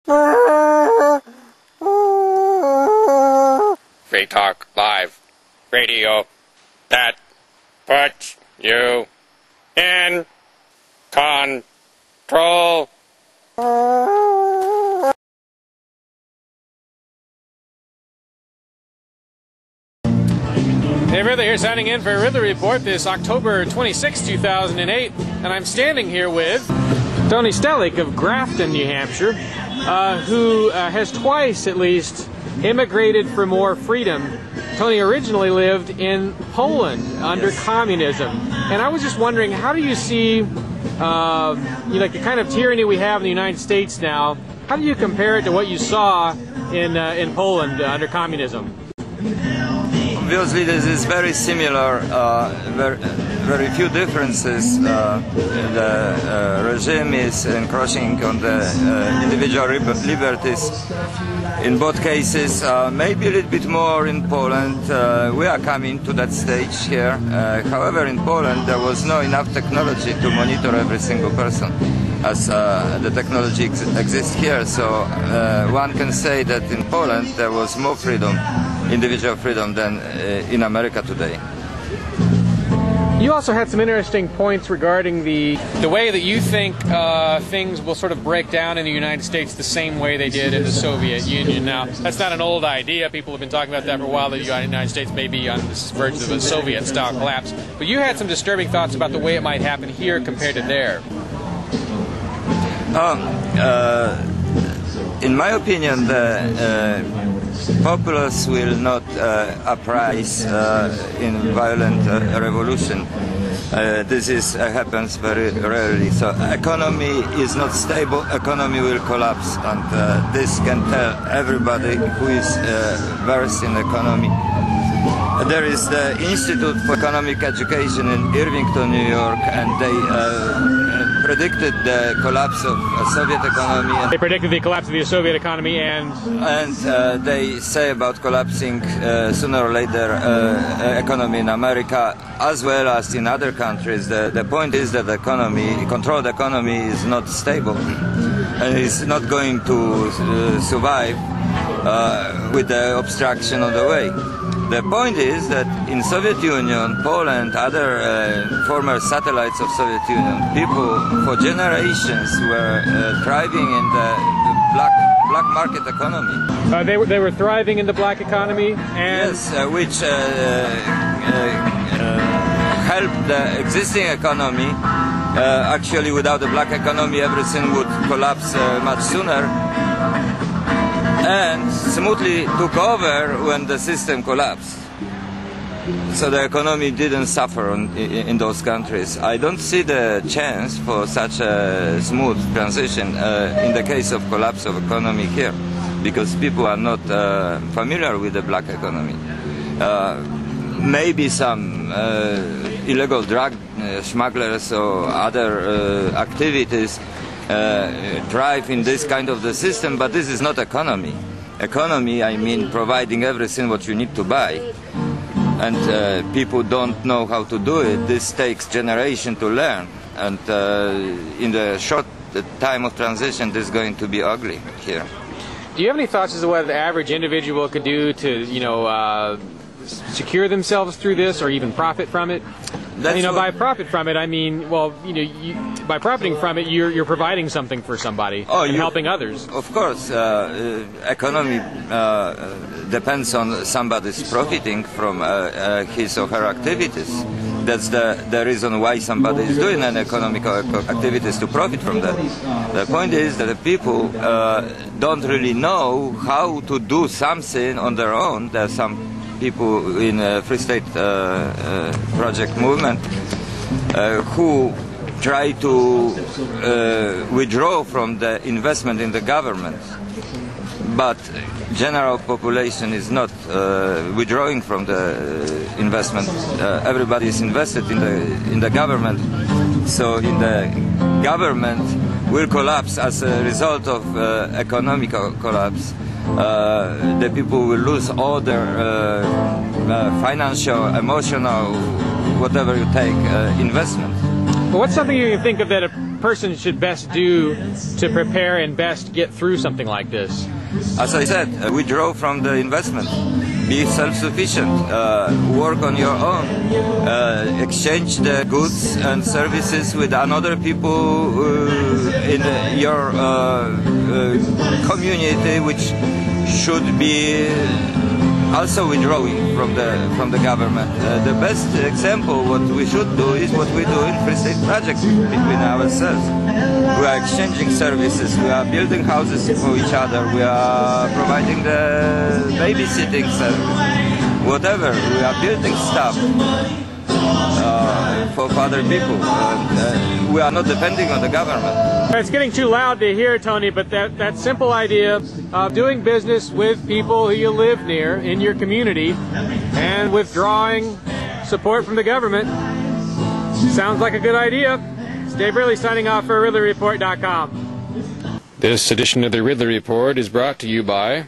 Free Talk Live Radio that puts you in control. Hey, Ridley here, signing in for a Ridley Report this October 26, 2008, and I'm standing here with Tony Stellick of Grafton, New Hampshire, who has twice at least immigrated for more freedom. Tony originally lived in Poland under communism, and I was just wondering, how do you see the kind of tyranny we have in the United States now? How do you compare it to what you saw in Poland under communism? Obviously, this is very similar, very few differences. The regime is encroaching on the individual liberties. In both cases, maybe a little bit more in Poland. We are coming to that stage here. However, in Poland, there was not enough technology to monitor every single person, as the technology exists here. So one can say that in Poland there was more freedom, individual freedom, than in America today. You also had some interesting points regarding the way that you think things will sort of break down in the United States the same way they did in the Soviet Union. Now, that's not an old idea. People have been talking about that for a while, that the United States may be on the verge of a Soviet-style collapse. But you had some disturbing thoughts about the way it might happen here compared to there. In my opinion, the populace will not uprise in violent revolution. This happens very rarely. So economy is not stable, economy will collapse, and this can tell everybody who is versed in economy. There is the Institute for Economic Education in Irvington, New York, and they predicted the collapse of Soviet economy. They predicted the collapse of the Soviet economy, and they say about collapsing sooner or later economy in America as well as in other countries. The point is that the economy, controlled economy, is not stable and is not going to survive with the obstruction on the way. The point is that in Soviet Union, Poland, other former satellites of Soviet Union, people for generations were thriving in the black market economy. They were thriving in the black economy, and yes, which helped the existing economy. Actually, without the black economy, everything would collapse much sooner, and smoothly took over when the system collapsed. So the economy didn't suffer in those countries. I don't see the chance for such a smooth transition in the case of collapse of economy here, because people are not familiar with the black economy. Maybe some illegal drug smugglers or other activities thrive in this kind of the system, but this is not economy. Economy, I mean, providing everything what you need to buy, and people don't know how to do it. This takes generation to learn, and in the short time of transition, this is going to be ugly here. Do you have any thoughts as to what the average individual could do to, secure themselves through this, or even profit from it? By profit from it, I mean, well, by profiting from it, you're providing something for somebody and helping others. Of course, economy depends on somebody's profiting from his or her activities. That's the reason why somebody is doing an economic activities, to profit from that. The point is that the people don't really know how to do something on their own. There are some people in Free State Project movement who try to withdraw from the investment in the government, but general population is not withdrawing from the investment. Everybody is invested in the government, so in the government will collapse as a result of economic collapse. The people will lose all their financial, emotional, whatever you take, investment. Well, what's something you can think of that person should best do to prepare and best get through something like this? As I said, withdraw from the investment. Be self-sufficient. Work on your own. Exchange the goods and services with another people in your community, which should be also withdrawing from the government. The best example what we should do is what we do in Free State Project between ourselves. We are exchanging services, we are building houses for each other, we are providing the babysitting service, whatever, we are building stuff for other people. We are not depending on the government. It's getting too loud to hear, Tony, but that simple idea of doing business with people who you live near in your community and withdrawing support from the government sounds like a good idea. It's Dave Ridley signing off for RidleyReport.com. This edition of the Ridley Report is brought to you by